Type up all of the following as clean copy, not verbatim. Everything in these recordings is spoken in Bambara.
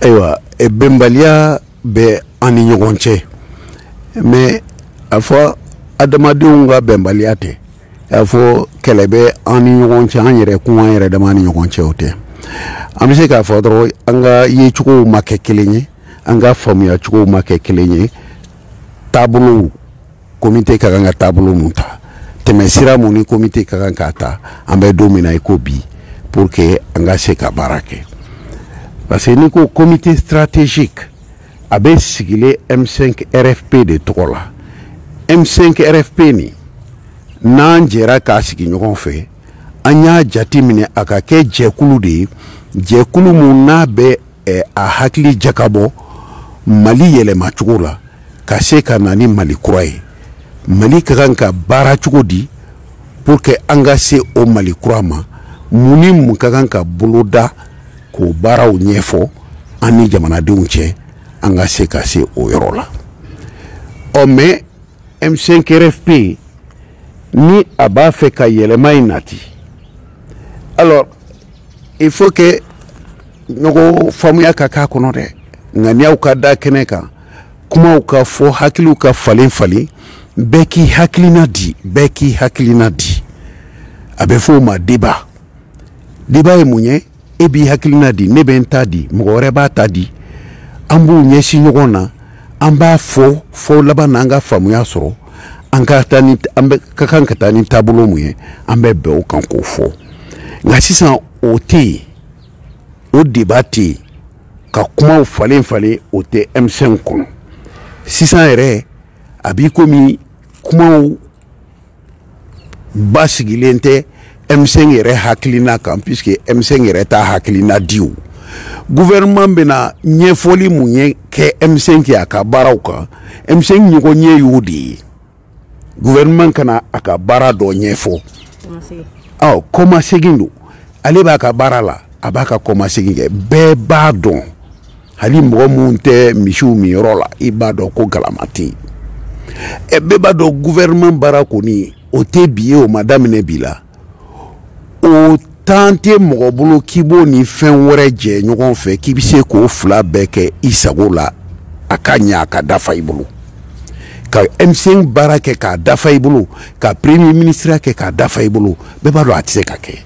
Ayiwa bɛnbaliya bɛ an ni ɲɔgɔn cɛ mais a fɔ adamadenw ka bɛnbaliya tɛ a fɔ kɛlɛ bɛ an ni ɲɔgɔn cɛ an yɛrɛ kun an yɛrɛ dama ni ɲɔgɔn cɛ o tɛ an bɛ se k'a fɔ dɔrɔn an ka yecogow ma kɛ kelen ye an ka faamuyacogow ma kɛ kelen ye taabolow komite ka kan ka taabolo mun ta tɛmɛ sira mun ni komite ka kan k'a ta an bɛ don min na i ko bi pour que an ka se ka baara kɛ parce que n'i ko comité stratégique a bɛ sigilen M5 RFP de tɔgɔ la M5 RFP ni n'an jɛra k'a sigi ɲɔgɔn fɛ an y'a jate minɛ a ka kɛ jɛkulu de ye jɛkulu mun n'a bɛ a hakili jakabɔ Mali yɛlɛmacogo la ka se ka na ni Mali kura ye Mali ka kan ka baara cogo di pour que an ka se o Mali kura ma mun ni mun ka kan ka boloda k'o baaraw ɲɛfɔ an ni jamanadenw cɛ an ka se ka se o yɔrɔ la mais M5 RFP ni a b'a fɛ ka yɛlɛma in nati alors il faut que ɲɔgɔn faamuya ka k'a kɔnɔ dɛ ŋaniyaw ka da kɛnɛ kan kumaw ka fɔ hakiliw ka falen falen bɛɛ k'i hakilina di bɛɛ k'i hakilina di a bɛ fɔ o ma débat débat ye mun ye e b'i hakilina di ne bɛ n ta di mɔgɔ wɛrɛ b'a ta di an b'u ɲɛsin ɲɔgɔn na an b'a fɔ laban na an ka faamuya sɔrɔ an ka taa ni an bɛ ka kan ka taa ni taabolo mun ye an bɛ bɛn o kan k'o fɔ nka sisan o tɛ yen o débat tɛ yen ka kumaw falen falen o tɛ M5 kɔnɔ sisan yɛrɛ a b'i komi kumaw basigilen tɛ M5 yɛrɛ hakilina kan puisque M5 yɛrɛ t'a hakilina di o gouvernement bɛna ɲɛfɔli mun ye kɛ M5 ye a ka baaraw kan M5 ɲɔgɔn ɲɛ y'o de ye gouvernement kana a ka baara dɔ ɲɛfɔ kɔma segin don ale b'a ka baara la a b'a ka kɔma segin kɛ bɛɛ b'a dɔn hali mɔgɔ mun tɛ misiw min yɔrɔ la i b'a dɔn ko galama tɛ yen bɛɛ b'a dɔn gouvernement baara kɔni o tɛ bi ye o ma daminɛ bi la o temps tɛ mɔgɔ bolo k'i b'o ni fɛn wɛrɛ jɛ ɲɔgɔn fɛ k'i bɛ se k'o fila bɛɛ kɛ i sago la a ka ɲɛ a ka dafa i bolo ka M5 baara kɛ k'a dafa i bolo ka premier ministre kɛ k'a dafa i bolo bɛɛ b'a dɔn a tɛ se ka kɛ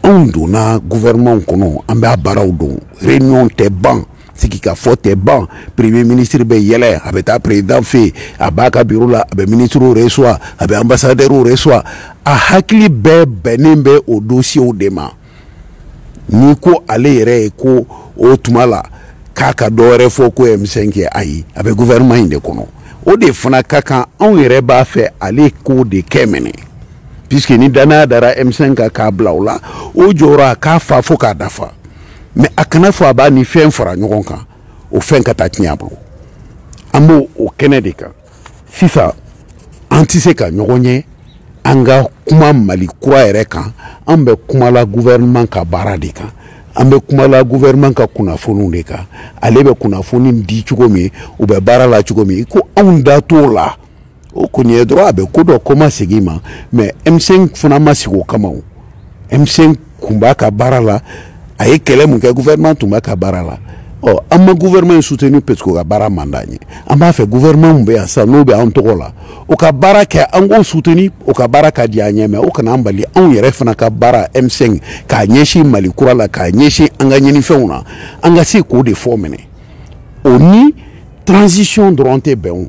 anw donna gouvernement kɔnɔ an b'a baaraw dɔn réunion tɛ ban sigi ka fɔ tɛ ban premier ministre bɛ yɛlɛ a bɛ taa président fɛ yen a b'a ka bureau la a bɛ ministrew reçoit a bɛ ambassadeurs reçoit a hakili bɛɛ bɛnnen bɛ o dossiers de ma n'i ko ale yɛrɛ ye ko o tuma la k'a ka dɔ wɛrɛ fɔ ko M5 ye ayi a bɛ gouvernement in de kɔnɔ o de fana ka kan anw yɛrɛ b'a fɛ ale k'o de kɛ minɛ puisque ni danaya dara M5 kan k'a bila o la o jɔyɔrɔ a k'a fa fo k'a dafa mais a kana fɔ a b'a ni fɛn fara ɲɔgɔn kan o fɛn ka taa tiɲɛ a bolo an b'o o kɛnɛ de kan sisan an tɛ se ka ɲɔgɔn ye an ka kuma Mali kura yɛrɛ kan an bɛ kuma la gouvernement ka baara de kan an bɛ kuma la gouvernement ka kunnafoniw de kan ale bɛ kunnafoni di cogo min u bɛ baara la cogo min ko anw da t'o la o kɔni ye dɔrɔn a bɛ ko dɔ kɔma segin ma mais M5 fana ma sigi o kama o M5 kun b'a ka baara la a ye kɛlɛ mun kɛ gouvernement tun b'a ka baara la an ma gouvernement soutenu parce que o ka baara man d'an ye an b'a fɛ gouvernement mun bɛ yan sisan n'o bɛ an tɔgɔ la o ka baara kɛ an k'o soutenu o ka baara ka di an ɲɛ mais o kana an bali anw yɛrɛ fana ka baara M5 k'a ɲɛsin Mali kura la k'a ɲɛsin an ka ɲinifɛnw na an ka se k'o de fɔ minɛ o ni transition dɔrɔn tɛ bɛn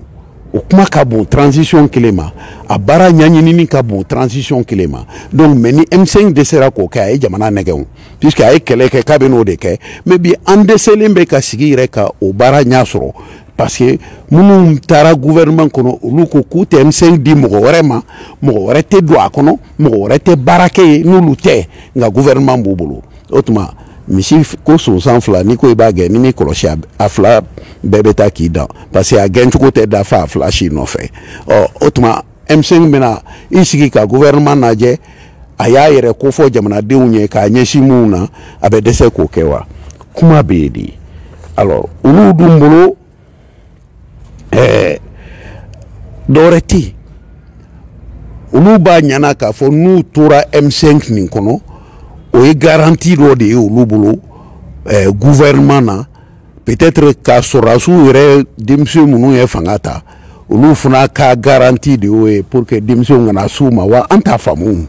o kuma ka bon transition kelen ma a baara ɲɛɲinini ka bon transition kelen ma donc mais ni M5 dɛsɛra k'o kɛ a ye jamana nɛgɛ o puisque a ye kɛlɛ kɛ k'a bɛ n'o de kɛ mais bi an dɛsɛlen bɛ ka sigi yɛrɛ ka o baara ɲɛ sɔrɔ parce que minnu taara gouvernement kɔnɔ olu ko k'u tɛ M5 di mɔgɔ wɛrɛ ma mɔgɔ wɛrɛ tɛ don a kɔnɔ mɔgɔ wɛrɛ tɛ baara kɛ ye n'olu tɛ nka gouvernement b'u bolo o tuma misi ko sonsan fila n'i ko i b'a gɛn ni m'i kɔlɔsi a fila bɛɛ bɛ taa k'i dan parce que a gɛncogo tɛ dafa a fila si nɔfɛ o tuma M5 bɛna i sigi ka gouvernement lajɛ a y'a yɛrɛ kofɔ jamanadenw ye k'a ɲɛsin mun na a bɛ dɛsɛ k'o kɛ wa kuma bɛ yen de alors olu dun bolo dɔwɛrɛ tɛ yen olu b'a ɲana k'a fɔ n'u tora M5 nin kɔnɔ o ye garantie dɔ de ye olu bolo gouvernement na peut-être k'a sɔrɔsiw yɛrɛ denmisɛn minnu ye fanga ta olu fana ka garantie de y'o ye pour que denmisɛnw kana s'u ma wa an t'a faamu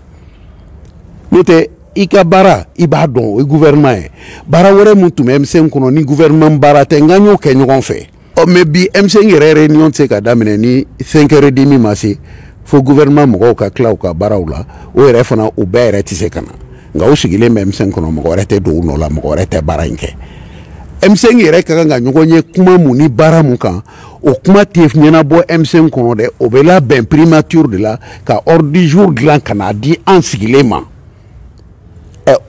n'o tɛ i ka baara i b'a dɔn o ye gouvernement ye baara wɛrɛ min tun bɛ M5 kɔnɔ ni gouvernement baara tɛ n k'an y'o kɛ ɲɔgɔn fɛ mais bi M5 yɛrɛ réunion tɛ se ka daminɛ ni 5h30 ma se fo gouvernement mɔgɔw ka tila u ka baaraw la o yɛrɛ fana u bɛɛ yɛrɛ tɛ se ka na nka o sigilen bɛ M5 kɔnɔ mɔgɔ wɛrɛ tɛ don u nɔ la mɔgɔ wɛrɛ tɛ baara in kɛ M5 yɛrɛ ka kan ka ɲɔgɔn ye kuma mun ni baara mun kan o kuma tɛ ɲɛnabɔ M5 kɔnɔ dɛ o bɛ labɛn primature de la ka ordre du jour dilan ka n'a di an sigilen ma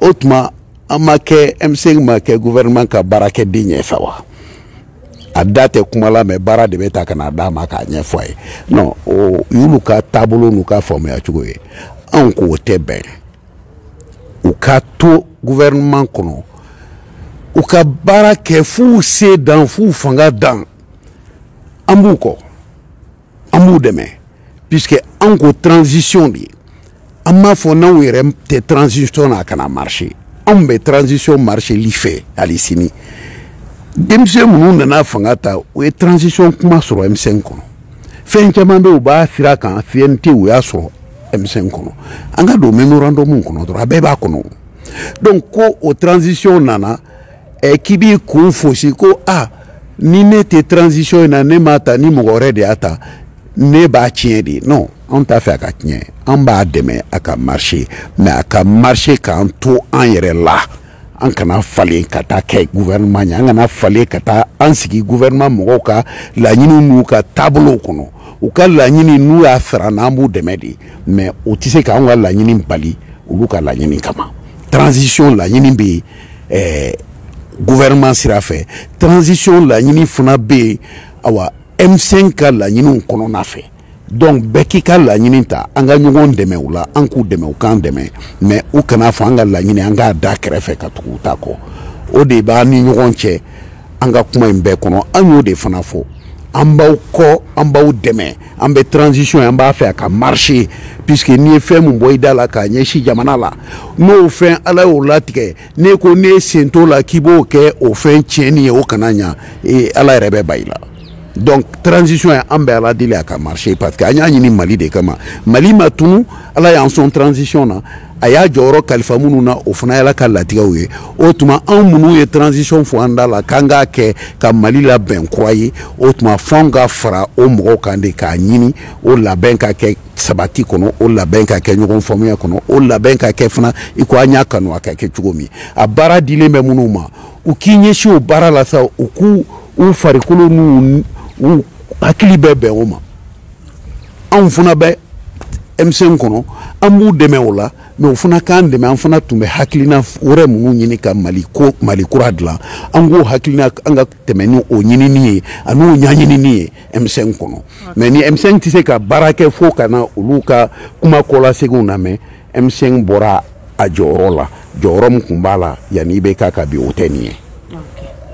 o tuma an ma kɛ M5 ma kɛ gouvernement ka baarakɛden ɲɛfɛ wa a da tɛ kuma la mais baara de bɛ ta ka n'a d'a ma k'a ɲɛfɔ a ye non o y'olu ka taabolo n'u ka faamuya cogo ye anw k'o tɛ bɛn u ka to gouvernement kɔnɔ u ka baara kɛ f'u se dan f'u fanga dan an b'u kɔ an b'u dɛmɛ puisque an ko transition de an m'a fɔ n'anw yɛrɛ tɛ transition na a kana marcher anw bɛ transition marcher li fɛ hali sini denmisɛn minnu nana fanga ta u ye transition kuma sɔrɔ M5 kɔnɔ fɛn caman bɛ u b'a sira kan CNT u y'a sɔrɔ M5 kɔnɔ an ka don memorandum kɔnɔ dɔrɔn a bɛɛ b'a kɔnɔ donc ko o transition nana k'i b'i kun fosi ko ni ne tɛ transition in na ne m'a ta ni mɔgɔ wɛrɛ de y'a ta ne b'a tiɲɛ de non an t'a fɛ a ka tiɲɛ an b'a dɛmɛ a ka marcher mais a ka marcher k'an to an yɛrɛ la an kana falen ka taa kɛ gouvernement ɲɛ an kana falen ka taa an sigi gouvernement mɔgɔw ka laɲini n'u ka taabolow kɔnɔ u ka laɲini n'u y'a sara n'an b'u dɛmɛ de mais o tɛ se k'an ka laɲini bali olu ka laɲini kama transition laɲini bɛ yen gouvernement sira fɛ transition laɲini fana bɛ yen awa M5 ka laɲiniw kɔnɔna fɛ donc bɛɛ k'i ka laɲini ta an ka ɲɔgɔn dɛmɛ u la an k'u dɛmɛ u k'an dɛmɛ mais u kana fɔ an ka laɲini an k'a da kɛrɛfɛ ka tugu u ta kɔ o de b'an ni ɲɔgɔn cɛ an ka kuma in bɛɛ kɔnɔ an y'o de fana fɔ an b'aw kɔ an b'aw dɛmɛ an bɛ transition an b'a fɛ a ka marcher puisque n'i ye fɛn min bɔ i da la k'a ɲɛsin jamana la n'o fɛn ala y'o latigɛ n'e ko n'e sen t'o la k'i b'o kɛ o fɛn tiɲɛni ye o kana ɲa ala yɛrɛ bɛ ba i la donc transition ye an bɛ ala deli a ka marcher parce que an y'a ɲini Mali de kama Mali ma tunu ala y'an sɔn transition na a y'a jɔyɔrɔ kalifa minnu na o fana y'ala ka latigɛw ye o tuma anw minnu ye transition fɔ an da la k'an k'a kɛ ka Mali labɛn kura ye o tuma f'anw ka fara o mɔgɔw kan de k'a ɲini o labɛn ka kɛ sabati kɔnɔ o labɛn ka kɛ ɲɔgɔn faamuya kɔnɔ o labɛn ka kɛ fana i ko an y'a kanu a ka kɛ cogo min a baara dilen bɛ minnu ma u k'i ɲɛsin o baara la sa u k'u farikolo n'u hakili bɛ bɛn o ma anw fana bɛ M5 kɔnɔ an b'u dɛmɛ o la mais o fana k'an dɛmɛ an fana tun bɛ hakilina wɛrɛ minnu ɲini ka Mali kura dilan an k'o hakilina an ka tɛmɛ ni o ɲinini ye ani o ɲaɲinini ye M5 kɔnɔ mais ni M5 tɛ se ka baara kɛ fo ka na olu ka kuma kɔlaseginw na mɛ M5 bɔra a jɔyɔrɔ la jɔyɔrɔ min tun b'a la yanni IBK ka bi o tɛ nin ye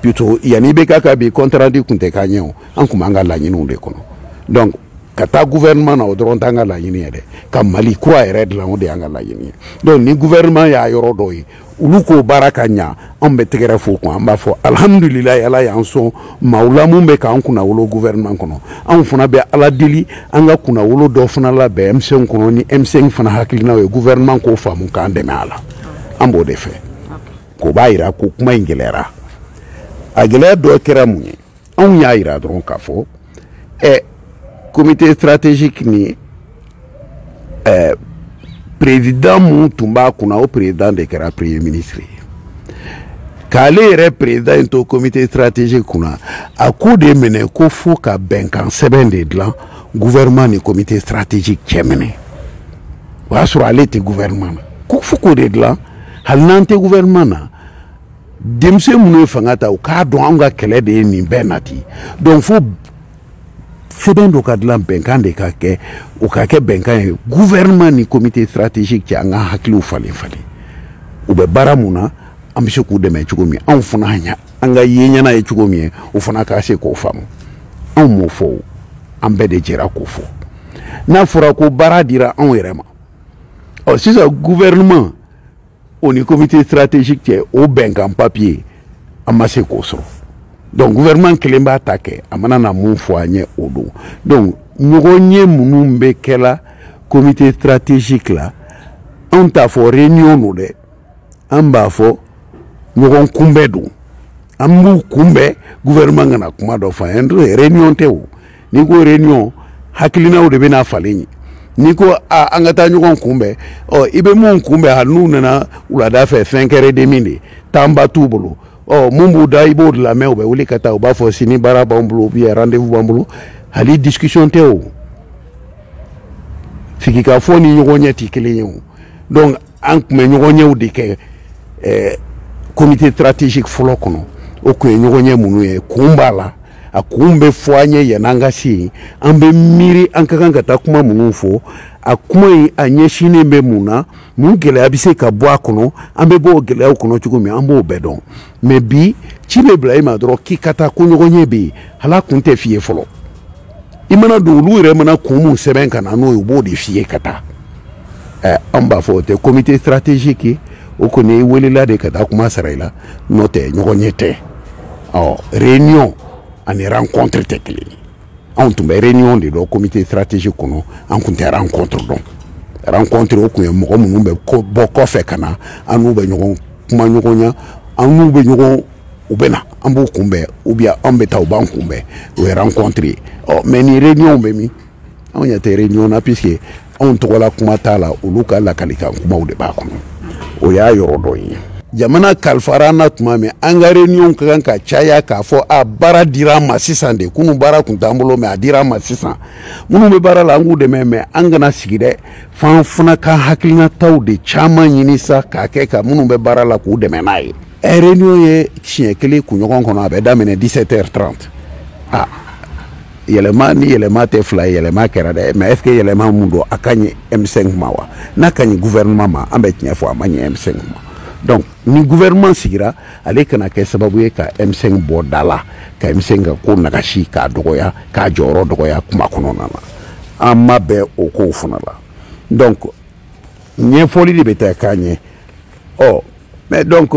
plutôt yanni IBK ka bi contrat di tun tɛ k'an ɲɛ o an tun b'an ka laɲiniw de kɔnɔ donc ka taa gouvernement na o dɔrɔn t'an ka laɲini ye dɛ ka Mali kura yɛrɛ dilan o de y'an ka laɲini ye donc ni gouvernement y'a yɔrɔ dɔ ye olu k'o baara ka ɲa an bɛ tɛgɛrɛ fo kun an b'a fɔ alhamdulilayi ala y'an sɔn maaw la mun bɛ k'an kunna wolo gouvernement kɔnɔ anw fana bɛ ala deli an ka kunna wolo dɔ fana labɛn M5 kɔnɔ ni M5 fana hakilinaw ye gouvernement k'o faamu k'an dɛmɛ a la an b'o de fɛ k'o b'a yira ko kuma in gɛlɛyara a gɛlɛya dɔ kɛra mun ye anw y'a yira dɔrɔn k'a fɔ comité stratégique ni président mun tun b'a kunna o président de kɛra premier ministre ye k'ale yɛrɛ président in to comité stratégique kunna a ko de minɛ ko fo ka bɛnkan sɛbɛn de dilan gouvernement ni comité stratégique cɛ minɛ o y'a sɔrɔ ale tɛ gouvernement na ko fo k'o de dilan hali n'an tɛ gouvernement na denmisɛn minnu ye fanga ta u k'a dɔn anw ka kɛlɛ de ye nin bɛɛ nati donc fo sɛbɛn dɔ ka dilan bɛnkan de ka kɛ o ka kɛ bɛnkan ye gouvernement ni comité stratégique cɛ an ka hakiliw falen falen u bɛ baara mun na an bɛ se k'u dɛmɛ cogo min anw fana an ka ye ɲɛna ye cogo min ye o fana ka se k'o faamu anw m'o fɔ o an bɛɛ de jɛra k'o fɔ n'a fɔra ko baara dira anw yɛrɛ ma ɔ sisan gouvernement o ni comité stratégique cɛ o bɛnkan papier an ma se k'o sɔrɔ donc gouvernement kelen b'a ta kɛ a mana na mun fɔ an ye o don donc ɲɔgɔn ye minnu bɛ kɛla comité stratégique la anw t'a fɔ réunion don dɛ an b'a fɔ ɲɔgɔn kunbɛn don an b'u kunbɛn gouvernement kana kuma dɔ fɔ an ye réunion tɛ o n'i ko réunion hakilinaw de bɛna falen ye n'i ko an ka taa ɲɔgɔn kunbɛn i bɛ mun kunbɛn hali n'u nana wulada fɛ 5h30 de temps t'u bolo mun b'u da i b'o de lamɛn u bɛ wuli ka taa u b'a fɔ sini baara b'an bolo ou bien rendez-vous b'an bolo hali discussion tɛ o sigikafɔ ni ɲɔgɔn ɲɛ tɛ kelen ye o donc an tun bɛ ɲɔgɔn ɲɛw de kɛ comité stratégique fɔlɔ kɔnɔ o tun ye ɲɔgɔn ɲɛ minnu ye kun b'a la a kun bɛ fɔ an ye yan'an ka se yen an bɛ miiri an ka kan ka taa kuma minnu fɔ a kuma in a ɲɛsinnen bɛ mun na mun gɛlɛya bɛ se ka bɔ a kɔnɔ an bɛ bɔ o gɛlɛyaw kɔnɔ cogo min an b'o bɛɛ dɔn mais bi ci bɛ bila i ma dɔrɔn k'i ka taa ko ɲɔgɔn ɲɛ bɛ yen hali a kun tɛ f'i ye fɔlɔ i mana don olu yɛrɛ mana kun mun sɛbɛn ka na n'o ye u b'o de f'i ye ka taa an b'a fɔ o tɛ comité stratégique ye o kɔni i welela de ka taa kuma sara i la n'o tɛ ɲɔgɔn ɲɛ tɛ réunion ani rencontre tɛ kelen ye anw tun bɛ réunion de dɔn comité stratégique kɔnɔ an kun tɛ rencontre dɔn rencontre o kun ye mɔgɔ minnu bɛ bɔ kɔfɛ ka na an n'u bɛ ɲɔgɔn kuma ɲɔgɔn ɲa an n'u bɛ ɲɔgɔn u bɛ na an b'u kunbɛn ou bien an bɛ taa u b'an kunbɛn o ye rencontre ye mais ni réunion bɛ min anw ɲɛ tɛ réunion na puisque anw tɔgɔla kuma t'a la olu ka lakalikan kumaw de b'a kɔnɔ o y'a yɔrɔ dɔ ye jamana kalifara an na tuma min an ka réunion ka kan ka caya k'a fɔ baara dira an ma sisan de kunu baara kun t'an bolo mais a dira an ma sisan minnu bɛ baara la an k'u dɛmɛ mais an kana sigi dɛ f'an fana ka hakilinataw de caman ɲini sa k'a kɛ ka minnu bɛ baara la k'u dɛmɛ n'a ye réunion ye siɲɛ kelen kunɲɔgɔn kɔnɔ a bɛ daminɛ 17h30 yɛlɛma ni yɛlɛma tɛ fila ye yɛlɛma kɛra dɛ mais est ce que yɛlɛma mun don a ka ɲi M5 ma wa n'a ka ɲi gouvernement ma an bɛ tiɲɛ fɔ a ma ɲi M5 ma donc ni gouvernement sigira ale kana kɛ sababu ye ka M5 bɔ da la ka M5 ka ko nagasi k'a dɔgɔya k'a jɔyɔrɔ dɔgɔya kuma kɔnɔna na an ma bɛn o kow fana la donc ɲɛfɔli de bɛ taa k'a ɲɛ mais donc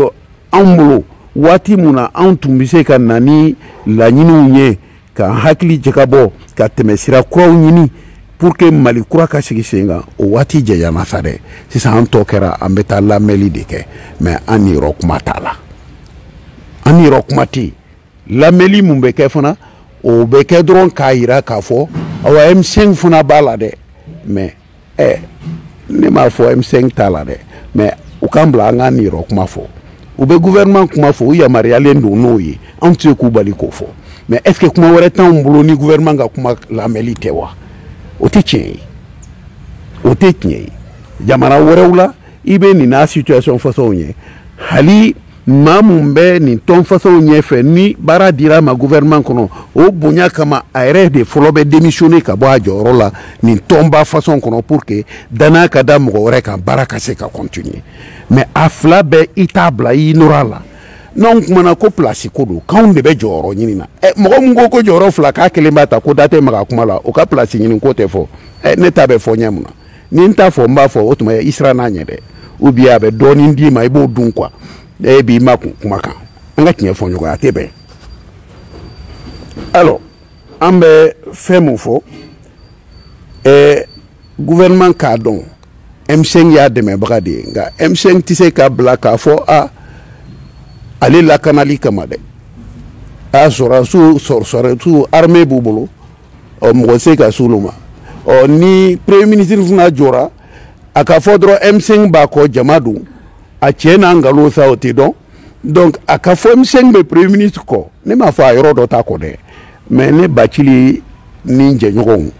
anw bolo waati mun na anw tun bɛ se ka na ni laɲiniw ye ka hakili jagabɔ ka tɛmɛ sira kuraw ɲini pour que mali kura ka sigi sen kan o waati jɛyana sa dɛ sisan an tɔ kɛra an bɛ taa lamɛnli de kɛ mais an ni yɔrɔ kuma t'a la an ni yɔrɔ kuma tɛ yen lamɛnli mun bɛ kɛ fana o bɛ kɛ dɔrɔn k'a yira k'a fɔ awa M5 fana b'a la dɛ mais ne m'a fɔ M5 t'a la dɛ mais u k'an bila an k'an ni yɔrɔ kuma fɔ u bɛ gouvernement kuma fɔ u yamaruyalen don n'o ye anw tɛ se k'u bali k'o fɔ mais est ce que kuma wɛrɛ t'anw bolo ni gouvernement ka kuma lamɛnli tɛ wa o tɛ tiɲɛ ye o tɛ tiɲɛ ye jamana wɛrɛw la i bɛ nin n'a situation façonw ye hali maa mun bɛ nin tɔn façonw ɲɛfɛ ni baara dira a ma gouvernement kɔnɔ o bonya kama a yɛrɛ de fɔlɔ bɛ démissionner ka bɔ a jɔyɔrɔ la nin tɔnba façon kɔnɔ pour que danaya ka da mɔgɔ wɛrɛ kan baara ka se ka continuer mais a fila bɛɛ i t'a bila i nɔrɔ a la n'anw kumana ko place ko don k'anw de bɛ jɔyɔrɔ ɲini na mɔgɔ mun ko jɔyɔrɔ fila k'a kelen b'a ta ko da tɛ maga kuma la o ka place ɲini ko tɛ fɔ ne ta bɛ fɔ ɲɛ mun na ni n t'a fɔ n b'a fɔ o tuma i sira n'a ɲɛ dɛ ou bien a bɛ dɔɔnin d'i ma i b'o dun quoi e b'i ma kun kuma kan an ka tiɲɛ fɔ ɲɔgɔn a tɛ bɛn alors an bɛ fɛn mun fɔ gouvernement k'a dɔn M5 y'a dɛmɛbaga de ye nka M5 tɛ se k'a bila k'a fɔ ale lakanali kama dɛ a sɔrɔsiw armée b'u bolo mɔgɔ se ka s'olu ma ni premier ministre fana jɔra a ka fɔ dɔrɔn M5 b'a kɔ jama dun a cɛ n'a nkalon sa o tɛ dɔn donc a ka fɔ M5 bɛ premier ministre kɔ ne m'a fɔ a yɔrɔ dɔ t'a kɔ dɛ mais ne Bacili ni jɛɲɔgɔnw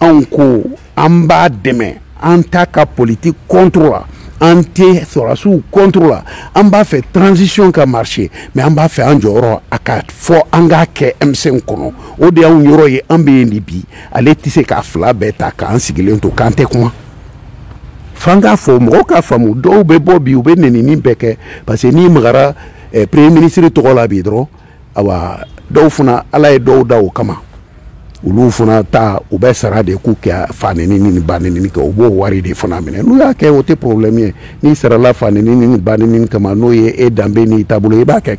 anw ko an b'a dɛmɛ an t'a ka politique contre la an tɛ sɔrɔsiw contre la an b'a fɛ transition ka marcher mais an b'a fɛ an jɔyɔrɔ a ka fɔ an k'a kɛ M5 kɔnɔ o de y'anw yɔrɔ ye an bɛ yen de bi ale tɛ se k'a fila bɛɛ ta k'an sigilen to k'an tɛ kuma f'an k'a fɔ mɔgɔw k'a faamu dɔw bɛ bɔ bi u bɛ nenini bɛɛ kɛ parce que n'i magara premier ministre tɔgɔ la bi dɔrɔn awa dɔw fana ala ye dɔw da o kama olu fana ta u bɛ sara de k'u kɛ fa nenini ni ba nenini kɛ u b'o wari de fana minɛ n'u y'a kɛ o tɛ problème ye n'i sarala fa nenini ni ba nenini kama n'o ye e danbe n'i taabolo i b'a kɛ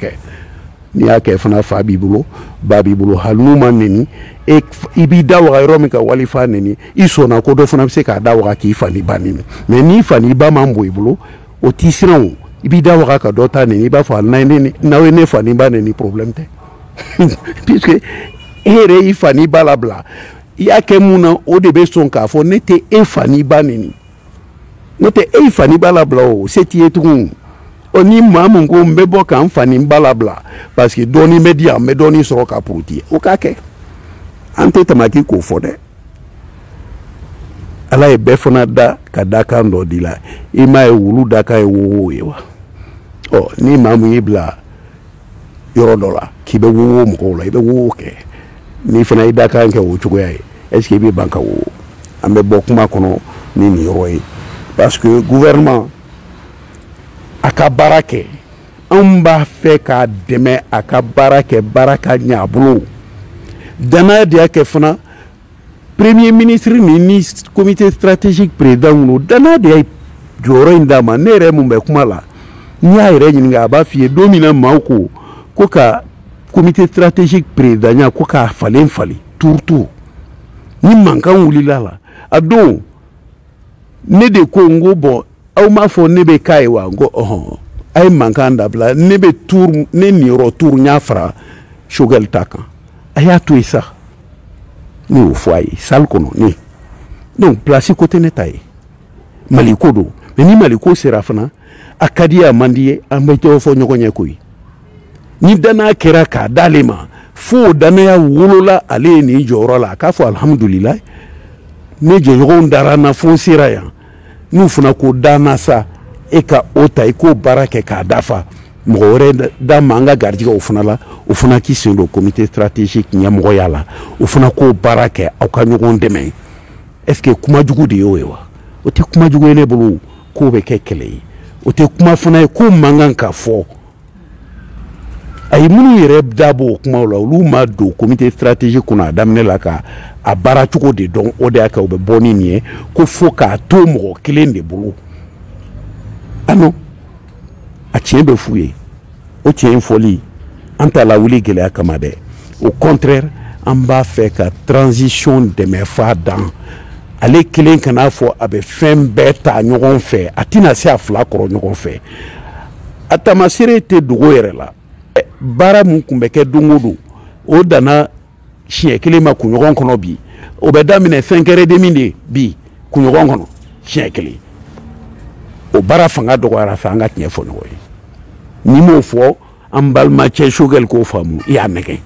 ni y'a kɛ fana fa b'i bolo ba b'i bolo hali n'u ma neni i b'i da waga yɔrɔ min ka walifa neni i sɔnna ko dɔ fana bɛ se k'a da waga k'i fa ni ba neni mais n'i fa ni ba man bɔ i bolo o t'i siran o i b'i da waga ka dɔ ta neni i b'a fɔ n'aw ye ne fa ni ba neni problème tɛ puisque e yɛrɛ i fa ni ba labila i y'a kɛ mun na o de bɛ sɔn k'a fɔ ne tɛ e fa ni ba neni n'o tɛ e fa ni ba labila o se t'i ye tugun o ni maa mun ko n bɛ bɔ k'an fa ni ba labila parce que dɔɔni bɛ di yan n bɛ dɔɔni sɔrɔ ka puruti o k'a kɛ an tɛ tamaki k'o fɔ dɛ ala ye bɛɛ fana da ka dakan dɔ di la i m'a ye wulu dakan ye wowo ye wa ɔ ni maa mun y'i bila yɔrɔ dɔ la k'i bɛ wowo mɔgɔw la i bɛ wowo kɛ n'i fana ye dakan kɛ o cogoya ye est ce que i bɛ ban ka wowo an bɛ bɔ kuma kɔnɔ ni nin yɔrɔ ye parce que gouvernement a ka baara kɛ anw b'a fɛ k'a dɛmɛ a ka baara kɛ baara ka ɲɛ a bolo danaya de y'a kɛ fana premier ministre ni comité stratégique président ninnu danaya de ye jɔyɔrɔ in d'a ma ne yɛrɛ mun bɛ kuma la n'i y'a yɛrɛ ɲininka a b'a f'i ye don min na maaw ko ka comité stratégique président ɲa ko k'a falen falen turutu ni mankan wulila la a don ne de ko n ko bɔn aw m'a fɔ ne bɛ k'a ye wa n ko ɔhɔn a ye mankan dabila ne bɛ tuuru ne niyɔrɔ tuuru n y'a fara Choguel ta kan a y'a to yen sa ne y'o fɔ a ye salle kɔnɔ ne donc place ko tɛ ne ta ye Mali ko don mais ni Mali ko sera fana a ka di ye a man di ye an bɛ tɔgɔ fɔ ɲɔgɔn ɲɛ koyi ni danaya kɛra k'a d'ale ma fo danaya wolola ale ye nin jɔyɔrɔ la a k'a fɔ alhamdulillah ne jɛɲɔgɔnw dara n na fo n sera yan n'u fana ko danna sa e ka o ta i k'o baara kɛ k'a dafa mɔgɔ wɛrɛ da ma an ka garijɛgɛ o fana la o fana k'i sen don comité stratégique ɲɛmɔgɔya la o fana k'o baara kɛ aw ka ɲɔgɔn dɛmɛ est ce que kuma jugu de y'o ye wa o tɛ kuma jugu ye ne bolo k'o bɛ kɛ kɛlɛ ye o tɛ kuma fana ye k'o man kan ka fɔ a ye minnu yɛrɛ da bɔ o kumaw la olu ma don comité stratégique kɔnɔ a daminɛ la ka a baara cogo de dɔn o de y'a kɛ o bɛ bɔ ni nin ye ko fo k'a to mɔgɔ kelen de bolo ah non a tiɲɛ bɛ f'u ye o tiɲɛ fɔli an t'a lawuli gɛlɛya kama dɛ au contraire an b'a fɛ ka transition dɛmɛ f'a dan ale kelen kan'a fɔ a bɛ fɛn bɛɛ ta ɲɔgɔn fɛ a tɛna se a fila kɔrɔ ɲɔgɔn fɛ a taamasere tɛ dogo yɛrɛ la baara mun tun bɛ kɛ don o don o danna siɲɛ kelen ma kunɲɔgɔn kɔnɔ bi o bɛ daminɛ fɛn kɛrɛ de min de bi kunɲɔgɔn kɔnɔ siɲɛ kelen o baara fanga dɔgɔyara fɛ an ka tiɲɛ fɔ ɲɔgɔn ye n'i m'o fɔ an balimacɛ Choguel k'o faamu i y'a nɛgɛn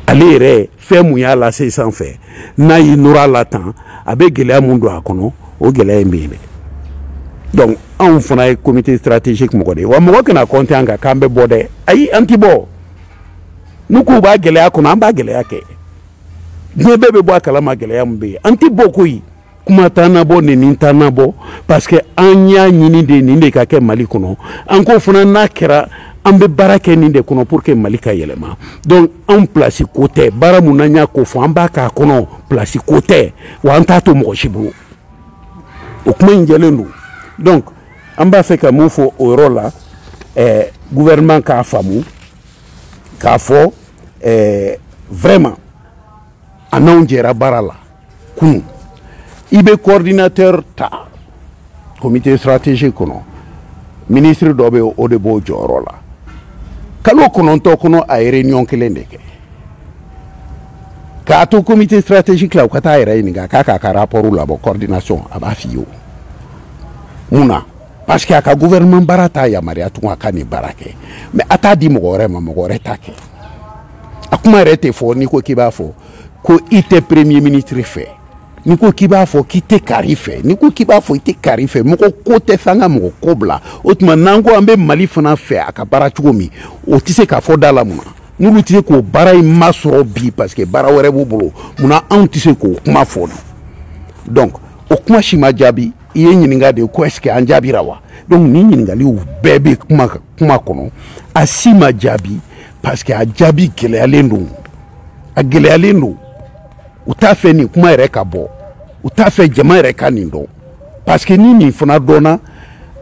ale yɛrɛ fɛn mun y'a lase sanfɛ n'a y'i nɔrɔ a la tan a bɛ gɛlɛya mun don a kɔnɔ o gɛlɛya in bɛ yen dɛ donc anw fana ye comité stratégique mɔgɔ de ye wa mɔgɔ kana compter an kan k'an bɛ bɔ dɛ ayi an ti bɔ n'u k'u b'a gɛlɛya kɔnɔ an b'a gɛlɛya kɛ diɲɛ bɛɛ bɛ bɔ a kalama gɛlɛya min bɛ yen an ti bɔ koyi kuma t'an na bɔ nin t'an na bɔ parce que an y'a ɲini de nin de ka kɛ Mali kɔnɔ an ko fana n'a kɛra an bɛ baara kɛ nin de kɔnɔ pour que Mali ka yɛlɛma donc anw place ko tɛ baara mun n'an y'a ko fɔ an b'a k'a kɔnɔ place ko tɛ wa an t'a to mɔgɔ si bolo o kuma in jɛlen don donc an b'a fɛ ka mun fɔ o yɔrɔ la gouvernement k'a faamu k'a fɔ vraiment a n'anw jɛra baara la kunun i bɛ coordinateur ta comité stratégique kɔnɔ ministre dɔ bɛ o de b'o jɔyɔrɔ la kalo 9 kɔnɔ a ye réunion kelen de kɛ k'a to comité stratégique la u ka taa a yɛrɛ ɲininka k'a k'a ka rapport labɔ coordination a b'a f'i ye o mun na parce que a ka gouvernement baara t'a yamaruya tugun a ka nin baara kɛ mais a t'a di mɔgɔ wɛrɛ ma mɔgɔ wɛrɛ t'a kɛ a kuma yɛrɛ tɛ fɔ n'i ko k'i b'a fɔ ko i tɛ premier ministre fɛ n'i ko k'i b'a fɔ k'i tɛ kari fɛ n'i ko k'i b'a fɔ i tɛ kari fɛ mɔgɔ ko tɛ fɛ an ka mɔgɔ ko bila o tuma n'an ko an bɛ Mali fana fɛ a ka baara cogo min o tɛ se k'a fɔ da la mun na n'olu tɛ se k'o baara in masɔrɔ bi parce que baara wɛrɛ b'u bolo munna anw tɛ se k'o kuma fɔ donc o kuma si ma jaabi i ye ɲininka de ko est-ce que an jaabira wa donc ni ɲininkaliw bɛɛ bɛ kuma kɔnɔ a si ma jaabi parce que a jaabi gɛlɛyalen don a gɛlɛyalen don u t'a fɛ nin kuma yɛrɛ ka bɔ u t'a fɛ jama yɛrɛ ka nin dɔn parce que ni nin fana dɔnna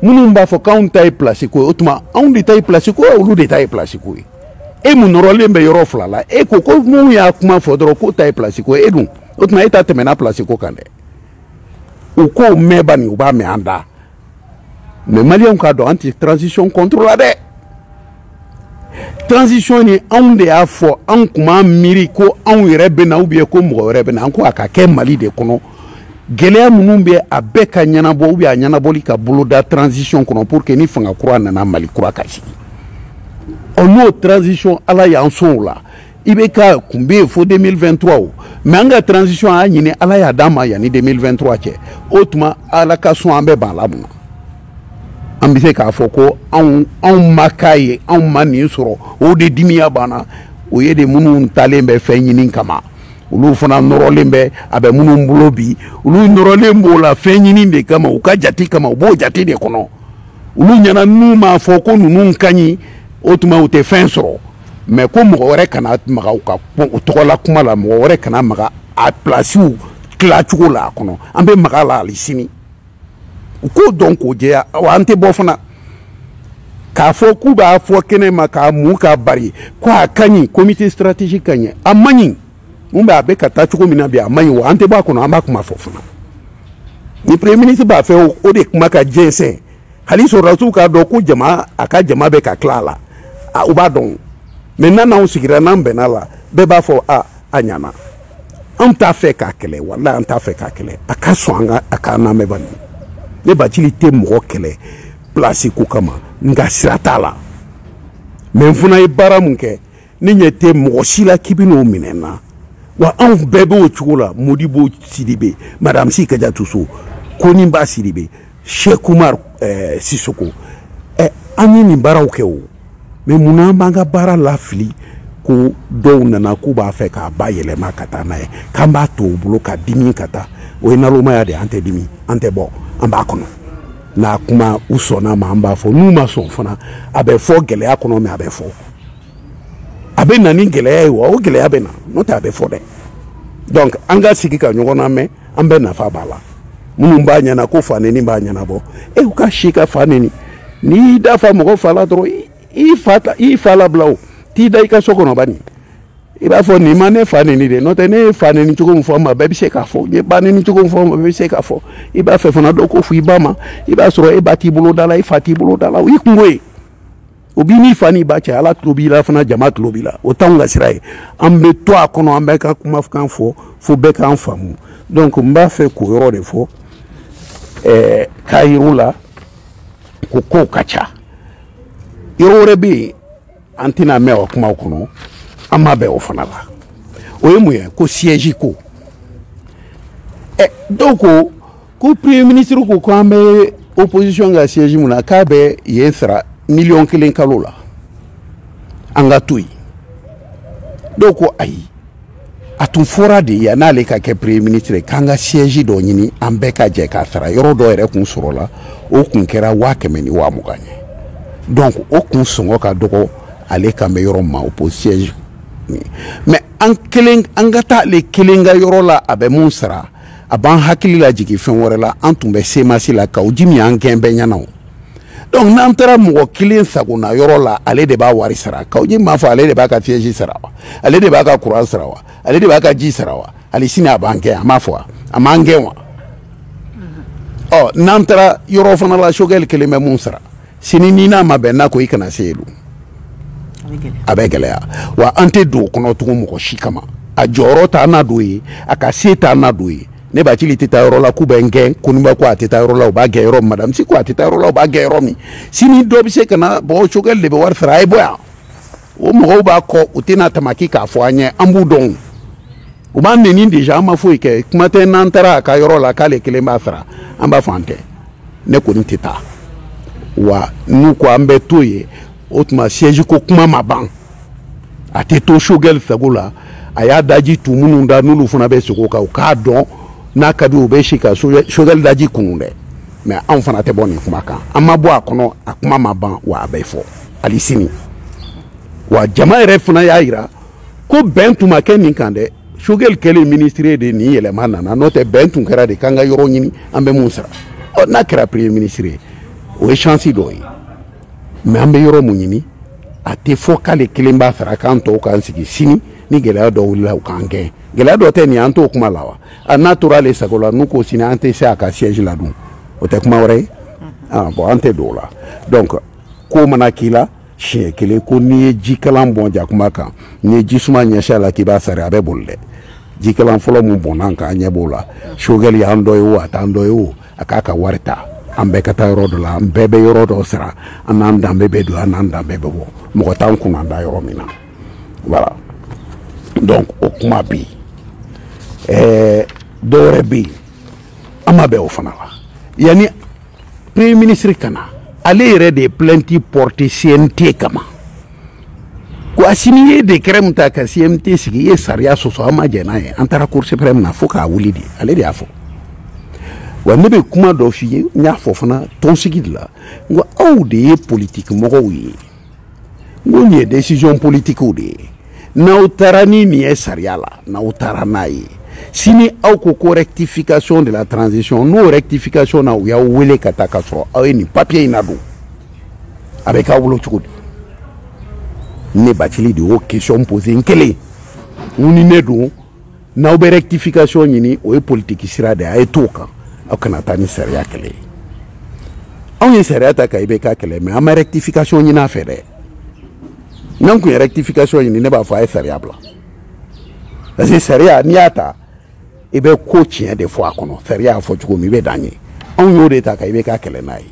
minnu b'a fɔ k'anw ta ye place ko ye o tuma anw de ta ye place ko ye olu de ta ye place ko ye e mun nɔrɔlen bɛ yɔrɔ fila la e ko mun y'a kuma fɔ dɔrɔn k'o ta ye place ko e dun o tuma e ta tɛmɛna place ko kan dɛ u k'o mɛn bani u b'a mɛn an da mais maliyɛnw k'a dɔn an tɛ transition contre la dɛ transition ni anw de y'a fɔ anw kun b'an miiri ko anw yɛrɛ bɛ na ou bien ko mɔgɔ wɛrɛ bɛ na an ko a ka kɛ Mali de kɔnɔ gɛlɛya minnu bɛ a bɛɛ ka ɲɛnabɔ ou bien a ɲɛnabɔli ka boloda transition kɔnɔ pour que ni fanga kura nana Mali kura ka sigi n'o transition ala y'an sɔn o la i bɛ ka kun bɛ yen fo 2023 o mais an ka transition a y'a ɲini ala y'a d'an ma yanni 2023 cɛ o tuma ala ka sɔn an bɛ ban la mun na an bɛ se k'a fɔ ko anw ma k'a ye anw ma nin sɔrɔ o de dimiya banna o ye de minnu talen bɛ fɛn ɲini kama olu fana nɔrɔlen bɛ a bɛ minnu bolo bi olu nɔrɔlen b'o la fɛn ɲini de kama u ka jate kama u b'o jate de kɔnɔ olu ɲɛna n'u m'a fɔ ko ninnu ka ɲi o tuma u tɛ fɛn sɔrɔ mais ko mɔgɔ wɛrɛ kana maga u ka u tɔgɔla kuma la mɔgɔ wɛrɛ kana maga a pilasiw tilacogo la a kɔnɔ an bɛ maga a la hali sini u k'o dɔn k'o jɛya wa an tɛ bɔ fana k'a fɔ k'u b'a fɔ kɛnɛ ma k'a mun k'a bari ko a ka ɲi comité stratégique ka ɲi a man ɲi mun bɛ a bɛ ka taa cogo min na bi a man ɲi wa an tɛ bɔ a kɔnɔ an b'a kuma fɔ fana ni premier ministre b'a fɛ o de kuma ka jɛnsɛn hali sɔrɔdasiw k'a dɔn ko jama a ka jama bɛ ka tila a la u b'a dɔn maintenant n'anw sigira n'an bɛnna la bɛɛ b'a fɔ a ɲana an t'a fɛ k'a kɛlɛ walahi an t'a fɛ k'a kɛlɛ a ka sɔn a ka namɛ bani ne Bacili tɛ mɔgɔ kɛlɛ place ko kama nka sira t'a la mais n fana ye baara mun kɛ ne ɲɛ tɛ mɔgɔ si la k'i bɛ n'o minɛ n na wa anw bɛɛ b'o cogo la Modibo Sidibe Madame Si Kadiatou Sow Koniba Sidibe Cheikh Oumar Sissoko an ye nin baaraw kɛ o mais munna an b'an ka baara lafili ko dɔw nana k'u b'a fɛ k'a ba yɛlɛma ka taa n'a ye k'an b'a to u bolo ka dimi ka taa o ye nalomaya de an tɛ dimi an tɛ bɔ an b'a kɔnɔ n'a kuma u sɔnna ma an b'a fɔ n'u ma sɔn fana a bɛ fɔ gɛlɛya kɔnɔ mais a bɛ fɔ a bɛ na ni gɛlɛya ye wa o gɛlɛya bɛ na n'o tɛ a bɛ fɔ dɛ donc an ka sigi ka ɲɔgɔn lamɛn an bɛɛ nafa b'a la minnu b'a ɲɛna ko fa neni b'a ɲɛnabɔ u ka si ka fa neni n'i y'i da fa mɔgɔ fa la dɔrɔn i fa labila o t'i da i ka so kɔnɔ bani i b'a fɔ nin ma ne fa neni de n'o tɛ ne ye fa neni cogo min fɔ ma bɛɛ bɛ se k'a fɔ n ye ba neni cogo min fɔ ma bɛɛ bɛ se k'a fɔ i b'a fɛ fana dɔ ko fɔ i ba ma i b'a sɔrɔ e ba t'i bolo da la i fa t'i bolo da la o y'i kungo ye o b'i n'i fa n'i ba cɛ ala tulo b'i la fana jama tulo b'i la o t'anw ka sira ye an bɛ to a kɔnɔ an bɛ ka kumakan fɔ fo bɛɛ k'an faamu donc n b'a fɛ k'o yɔrɔ de fɔ k'a yir'u la ko kow ka ca yɔrɔ wɛrɛ bɛ yen an tɛna mɛn o kumaw kɔnɔ an ma bɛn o fana la o ye mun ye ko siège ko dɔw ko premier ministre ko k'an bɛ opposition ka siège mun na k'a bɛ yen sara $1,000,000 kalo la an ka to yen dɔw ko ayi a tun fɔra de yan n'ale ka kɛ premier ministre k'an ka siège dɔ ɲini an bɛɛ ka jɛ k'a sara yɔrɔ dɔ yɛrɛ kun sɔrɔ la o kun kɛra 100,000 ni 20,000 ye donc o kun sɔngɔ ka dɔgɔ ale kan bɛ yɔrɔ ma o po siège mais an ka taa ale kelen ka yɔrɔ la a bɛ mun sara a b'an hakili la jigin fɛn wɛrɛ la an tun bɛ semasi la ka o ji min an gɛn bɛɛ ɲɛna o donc n'an taara mɔgɔ kelen sagona yɔrɔ la ale de b'a wari sara ka o ji m'a fɔ ale de b'a ka siège sara wa ale de b'a ka courant sara wa ale de b'a ka ji sara wa hali sini a b'an gɛn a m'a fɔ wa a m'an gɛn wa n'an taara yɔrɔ fana la Choguel kelen bɛ mun sara sini ni n'a ma bɛn n'a ko i kana se yen a bɛ gɛlɛya wa an tɛ don o kɔnɔ tugun mɔgɔ si kama a jɔyɔrɔ t'an na don ye a ka se t'an na don ye ne Bacili tɛ taa yɔrɔ la k'u bɛ n gɛn Koniba ko a tɛ taa yɔrɔ la u b'a gɛn yɔrɔ min Madame Si ko a tɛ taa yɔrɔ la u b'a gɛn yɔrɔ min sini dɔ bɛ se ka na bɔn Choguel de bɛ wari sara a ye bɔ yan o mɔgɔw b'a kɔ u tɛna tamaki k'a fɔ an ɲɛ an b'u dɔn u b'an neni déjà an ma foyi kɛ kuma tɛ n'an taara a ka yɔrɔ la k'ale kelen b'a sara an b'a fɔ an tɛ ne kɔni tɛ taa wa n'u ko an bɛ to yen o tuma siège ko kuma ma ban a tɛ to Choguel sago la a y'a daji tu minnu da n'olu fana bɛ sigi o kan u k'a dɔn n'a ka di u bɛ si ka Choguel daji kunu dɛ mais anw fana tɛ bɔ nin kuma kan an ma bɔ a kɔnɔ a kuma ma ban wa a bɛ fɔ hali sini wa jama yɛrɛ fana y'a jira ko bɛn tun ma kɛ nin kan dɛ Choguel kɛlen ministre de nin yɛlɛma nana n'o tɛ bɛn tun kɛra de k'an ka yɔrɔ ɲini an bɛ mun sara n'a kɛra premier ministre o ye chance dɔ ye mais an bɛ yɔrɔ mun ɲini a tɛ fɔ k'ale kelen b'a fara k'an tɔw k'an sigi sini ni gɛlɛya dɔ wulila u k'an gɛn gɛlɛya dɔ tɛ nin an t'o kuma la wa a n'a tora ale sago la n'u ko sini an tɛ se a ka siège la dun o tɛ kuma wɛrɛ ye bon an tɛ don o la donc ko mana k'i la siɲɛ kelen ko n'i ye jikalan bɔn jakuma kan n'i ye jisuma ɲɛsin a la k'i b'a sari a bɛ boli dɛ jikalan fɔlɔ mun bɔnna kan an ɲɛ b'o la sogɛli y'an dɔ ye o a t'an dɔ ye o a k'a ka wari ta an bɛɛ ka taa yɔrɔ dɔ la an bɛɛ bɛ yɔrɔ dɔ sara an n'an danbe bɛ don an n'an danbe bɛ bɔ mɔgɔ t'an kun an da yɔrɔ min na voilà donc o kuma bɛ yen dɔwɛrɛ bɛ yen an ma bɛn o fana la yanni premier ministre kana ale yɛrɛ de ye plainte porter CNT kama ko a sini ye décret mun ta ka CNT sigi i ye sariya sɔsɔ an ma jɛn n'a ye an taara cour suprême na fo k'a wuli de ale de y'a fɔ wa ne bɛ kuma dɔ f'i ye n y'a fɔ fana tɔnsigi de la n ko aw de ye politique mɔgɔw ye n ko nin ye décision politiquew de ye n'aw taara ni nin ye sariya la n'aw taara n'a ye sini aw ko rectification de la transition n'o rectification na u y'aw wele ka taa ka sɔrɔ aw ye nin papier in na don a bɛ k'aw bolo cogo di ne Bathily de y'o question posé n kelen n ni ne don n'aw bɛ rectification ɲini o ye politique sira de a ye t'o kan aw kana taa ni sariya kɛlɛ ye anw ye sariya ta ka i bɛ k'a kɛlɛ mais an ma rectification ɲini a fɛ dɛ n'an tun ye rectification ɲini ne b'a fɔ a ye sariya bila parce que sariya n'i y'a ta i bɛ ko tiɲɛ de fɔ a kɔnɔ sariya y'a fɔ cogo min i bɛ d'an ye anw y'o de ta ka i bɛ k'a kɛlɛ n'a ye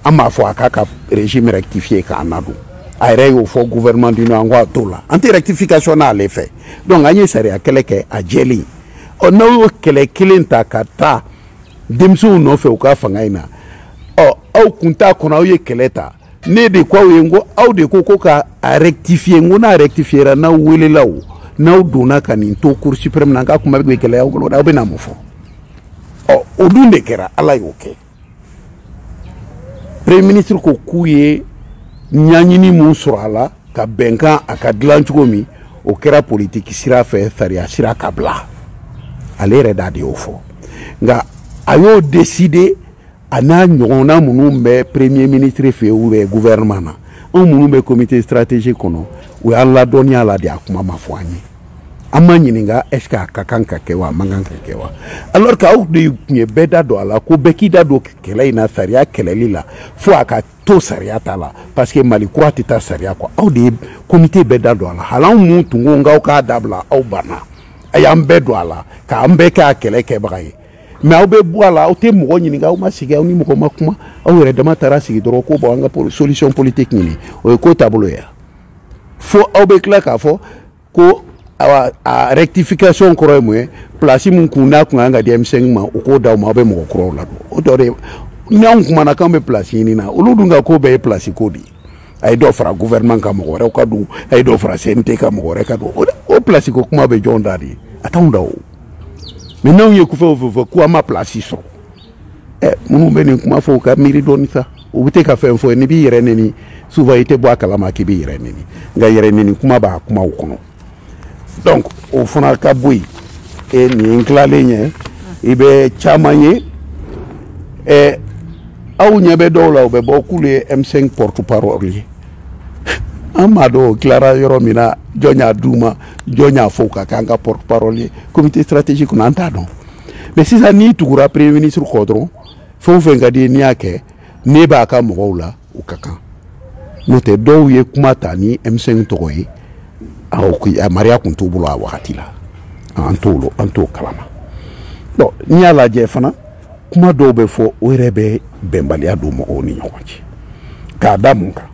an b'a fɔ a k'a ka régime rectifier k'a nadon a yɛrɛ y'o fɔ gouvernement d'union an ko a t'o la an tɛ rectification n'ale fɛ donc an ye sariya kɛlɛ kɛ a jɛlen ɔ n'aw y'o kɛlɛ kelen ta ka taa denmisɛnw nɔfɛ u ka fanga in na ɔ aw kun t'a kɔnɔ aw ye kɛlɛ ta ne de ko aw ye n ko aw de ko ka a rectifier n ko n'a rectifiera n'aw welela o n'aw donna ka nin to cour suprême na n ka kuma bɛ gɛlɛya aw bolo aw bɛ na mun fɔ ɔ o dun de kɛra ala y'o kɛ premier ministre ko k'u ye ɲaɲini mun sɔrɔ a la ka bɛnkan a ka dilan cogo min o kɛra politique sira fɛ sariya sira ka bila ale yɛrɛ da de y'o fɔ nka a y'o décider a n'a ɲɔgɔnna minnu bɛ premier ministre fɛ yen ou bien gouvernement na anw minnu bɛ comité stratégique kɔnɔ u y'an ladɔnniya la de a kuma ma fɔ an ye an ma ɲininka est ce que a ka kan ka kɛ wa a man kan ka kɛ wa alors que aw de tun ye bɛɛ da don a la ko bɛɛ k'i da don kɛlɛ in na sariya kɛlɛli la fo a ka to sariya ta la parce que mali kura tɛ taa sariya kɔ aw de ye comité bɛɛ da don a la hali anw mun tun ko k'aw k'a dabila aw banna a y'an bɛɛ don a la k'an bɛɛ kɛ a kɛlɛ kɛbaga ye mais aw bɛ bɔ a la aw tɛ mɔgɔ ɲininka aw ma sigi aw ni mɔgɔ ma kuma aw yɛrɛ dama taara sigi dɔrɔn ko bɔn an ka solution politique ɲini o ye ko taabolo ye fo aw bɛ tila k'a fɔ ko a rectification kɔrɔ ye mun ye place mun kun n'a kun kan ka di M5 ma o k'o d'aw ma aw bɛ mɔgɔ kuraw la don o dɔ de ni anw kumana k'an bɛ place ɲini na olu dun ka ko bɛɛ ye place ko de ye a ye dɔ fara gouvernement ka mɔgɔ wɛrɛw ka don a ye dɔ fara CNT ka mɔgɔ wɛrɛ ka don o place ko kuma bɛ jɔn da de ye a t'anw da o mais n'anw ye fɛn o fɛn fɔ ko an ma place sɔrɔ minnu bɛ nin kuma fɔ u ka miiri dɔɔni sa u bɛ te ka fɛn fɔ n'i b'i yɛrɛ neni souvent i tɛ bɔ a kalama k'i b'i yɛrɛ neni nka yɛrɛ neni kuma b'a kumaw kɔnɔ donc o fana ka bɔ yen nin ye n tilalen ye i bɛ caman ye aw ɲɛ bɛ dɔw la u bɛ bɔ k'olu ye M5 porte parole ye an m'a dɔn o tilara yɔrɔ min na jɔn y'a d'u ma jɔn y'a fɔ ka k'an ka porte parole ye comité stratégique kɔnɔ an t'a dɔn mais sisan n'i tugura premier ministre kɔ dɔrɔn fɛn o fɛn ka di ye n'i y'a kɛ ne b'a ka mɔgɔw la u ka kan n'o tɛ dɔw ye kuma ta ni M5 tɔgɔ ye a mariya kun t'u bolo a wagati la an t'o kalama bon n'i y'a lajɛ fana kuma dɔw bɛ fɔ o yɛrɛ bɛ bɛnbaliya don mɔgɔw ni ɲɔgɔn cɛ k'a da mun kan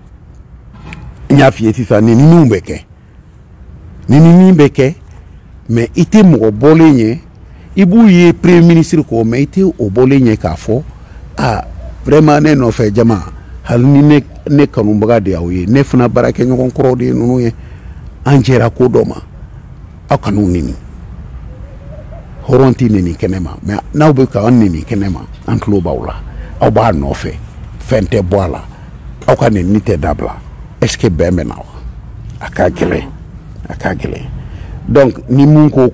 n y'a f'i ye sisan neniniw bɛ kɛ nenini bɛ kɛ mais i tɛ mɔgɔ bɔlen ye i b'u ye premier ministre kɔ mais i tɛ o bɔlen ye k'a fɔ vraiment ne nɔfɛ jama hali ni ne kanubaga de y'aw ye ne fana baarakɛɲɔgɔn kɔrɔw de ye ninnu ye an jɛra ko dɔ ma aw kan'u neni hɔrɔn tɛ neni kɛnɛ ma mais n'aw bɛ k'an neni kɛnɛ ma an tulo b'aw la aw b'a nɔfɛ fɛn tɛ bɔ a la aw ka neni tɛ dabila est ce que bɛn bɛ na wa a ka gɛlɛn donc ni mun ko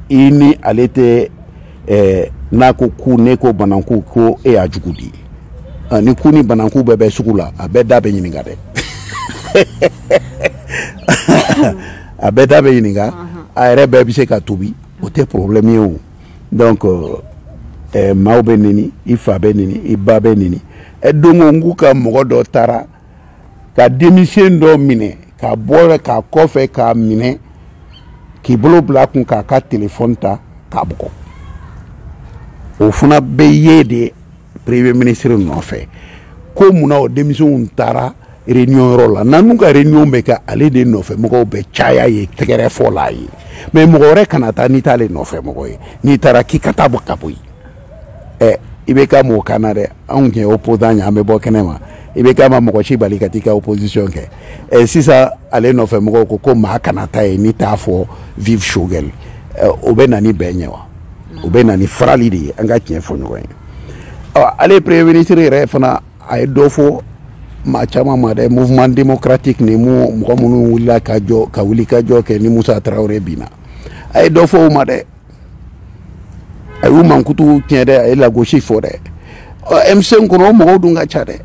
i ni ale tɛ n'a ko ku ne ko bananku ko e y'a jugu di ni ku ni bananku bɛɛ bɛ sugu la a bɛɛ da bɛ ɲininka dɛ a bɛɛ ta bɛ ɲininka a yɛrɛ bɛɛ bɛ se ka tobi o tɛ problème ye o donc maaw bɛ neni i fa bɛ neni i ba bɛ neni don o ngu ka mɔgɔ dɔ taara ka denmisɛn dɔ minɛ ka bɔ k'a kɔfɛ k'a minɛ k'i bolo bila kun k'a ka téléphone ta k'a bugɔ o fana bɛ ye de premier ministre nɔfɛ ko munna o denmisɛnw taara réunion yɔrɔ la n'an ka réunion bɛ kɛ ale de nɔfɛ mɔgɔw bɛ caya ye tɛgɛrɛ fɔ la ye mais mɔgɔ wɛrɛ kana taa n'i t'ale nɔfɛ mɔgɔ ye n'i taara k'i ka taa bɔ ka bɔ yen i bɛ ka mɔgɔ kan na dɛ anw tun ye opposant ye an bɛ bɔ kɛnɛ ma i bɛ ka ma mɔgɔ si bali ka t'i ka opposition kɛ sisan ale nɔfɛ mɔgɔw ko maa kana taa ye n'i t'a fɔ vive Choguel o bɛ na ni bɛn ye wa o bɛ na ni farali de ye an ka tiɲɛ fɔ ɲɔgɔn ye ale premier ministre yɛrɛ fana a ye dɔ fɔ maa caman ma dɛ mouvement démocratique ni mɔgɔ minnu wulila ka wuli ka jɔ kɛ ni Musa Traoré binna a ye dɔ fɔ o ma dɛ a y'u mankutu tiɲɛ dɛ a ye lagosi fɔ dɛ M5 kɔnɔ o mɔgɔw dun ka ca dɛ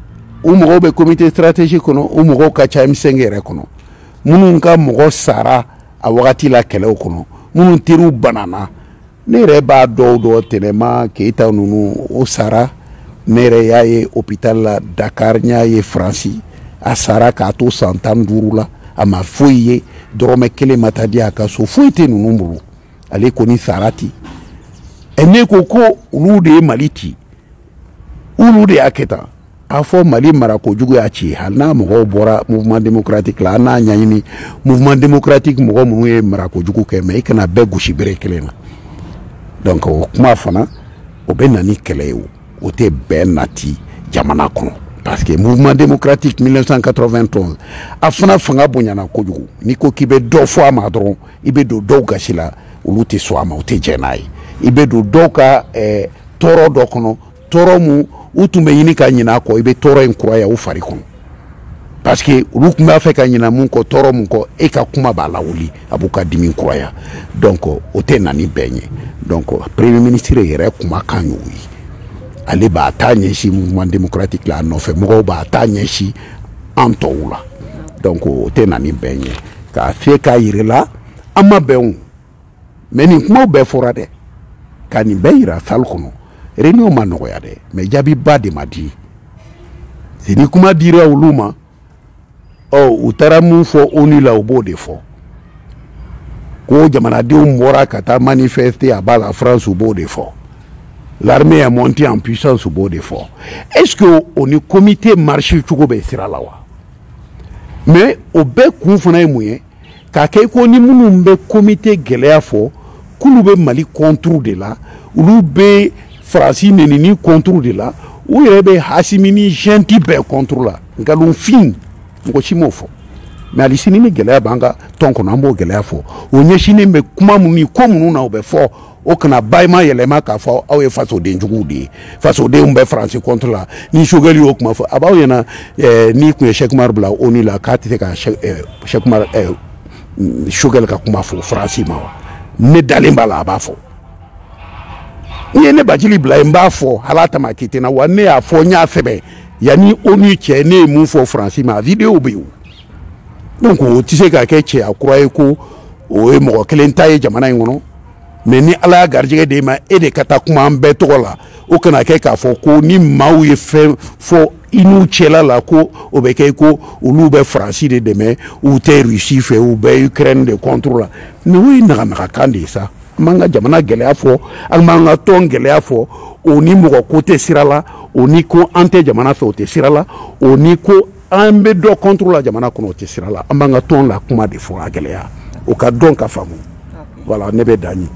u mɔgɔw bɛ comité stratégique kɔnɔ u mɔgɔw ka ca M5 yɛrɛ kɔnɔ minnu ka mɔgɔ sara a wagati la kɛlɛw kɔnɔ minnu teriw banana ne yɛrɛ b'a dɔw tɛnɛma Keita ninnu o sara ne yɛrɛ y'a ye hôpital la Dakar n y'a ye Faransi a sara k'a to san 15 la a ma foyi ye dɔrɔmɛ kelen ma taa di a ka so foyi tɛ ninnu bolo ale kɔni sara ten ne ko ko olu de ye Mali ci olu de y'a kɛ tan a fɔ Mali mara kojugu y'a ci hali n'a mɔgɔw bɔra mouvement démocratique la an n'a ɲɛɲini mouvement démocratique mɔgɔ minnu ye mara kojugu kɛ mais i kana bɛɛ gosi bere kelen na donc o kuma fana o bɛ na ni kɛlɛ ye o tɛ bɛn nati jamana kɔnɔ parce que mouvement démocratique 1991 a fana fanga bonyana kojugu n'i ko k'i bɛ dɔ fɔ a ma dɔrɔn i bɛ don dɔw gasi la olu tɛ sɔn a ma u tɛ jɛn n'a ye i bɛ don dɔw ka tɔɔrɔ dɔ kɔnɔ tɔɔrɔ mun u tun bɛ ɲini ka ɲinɛ a kɔ i bɛ tɔɔrɔ in kuraya u fari kɔnɔ parce que olu tun b'a fɛ ka ɲinɛ mun kɔ tɔɔrɔ mun kɔ e ka kuma b'a lawuli a b'u ka dimi kuraya donc o tɛ na ni bɛn ye donc premier ministre yɛrɛ kumakan y'o ye ale b'a ta ɲɛsin mouvement démocratique la a nɔfɛ mɔgɔw b'a ta ɲɛsin an tɔw la donc o tɛ na ni bɛn ye k'a fiyɛ k'a yirala an ma bɛn o mais nin kumaw bɛɛ fɔra dɛ ka nin bɛɛ yira salle kɔnɔ réunion ma nɔgɔya dɛ mais jaabiba de ma di ni kuma dira olu ma u taara mun fɔ ONU la u b'o de fɔ ko jamanadenw bɔra ka taa manifester a b'a la France u b'o de fɔ l'armée est montée en puissance u b'o de fɔ est-ce que o ni comité marche cogo bɛ sira la wa mais o bɛɛ kun fana ye mun ye k'a kɛ ko ni minnu bɛ comité gɛlɛya fɔ k'olu bɛ Mali contre de la olu bɛ Faransi nenini contre de la u yɛrɛ bɛ Hasimi ni Genti bɛɛ contre la nkalonfin mɔgɔ si m'o fɔ mais hali sini ni gɛlɛya b'an ka tɔn kɔnɔ an b'o gɛlɛya fɔ o ɲɛsinnen bɛ kuma minnu ni ko minnu na o bɛ fɔ o kana bayima yɛlɛma k'a fɔ aw ye fasodenjuguw de ye fasodenw bɛ Faransi contre la ni Choguel y'o kuma fɔ a b'aw ɲɛna n'i tun ye Cheikh Umar bila ONU la k'a tɛ se ka Cheikh Umar Choguel ka kuma fɔ Faransi ma wa ne dalen b'a la a b'a fɔ n'i ye ne Bacili bila yen n b'a fɔ hali a tama kite na wa ne y'a fɔ n y'a sɛbɛn yanni ONU cɛ ne ye mun fɔ Faransi ma vidéo bɛ yen donc o tɛ se ka kɛ cɛya kura ye ko o ye mɔgɔ kelen ta ye jamana in kɔnɔ mais ni Ala y'a garijɛgɛ d'e ma e de ka taa kuma an bɛɛ tɔgɔ la o kana kɛ k'a fɔ ko ni maaw ye fɛn fɔ i n'u cɛla la ko o bɛ kɛ ko olu bɛ Faransi de dɛmɛ u tɛ Russie fɛ u bɛ Ukraine de contre la mais o ye naganagakan de ye sa an b'an ka jamana gɛlɛya fɔ an b'an ka tɔn gɛlɛya fɔ o ni mɔgɔ ko tɛ sira la o ni ko an tɛ jamana fɛ o tɛ sira la o ni ko an bɛ dɔ contre la jamana kɔnɔ o tɛ sira la an b'an ka tɔn la kuma de fɔ a gɛlɛya o ka dɔn ka faamu voilà ne bɛ dan ye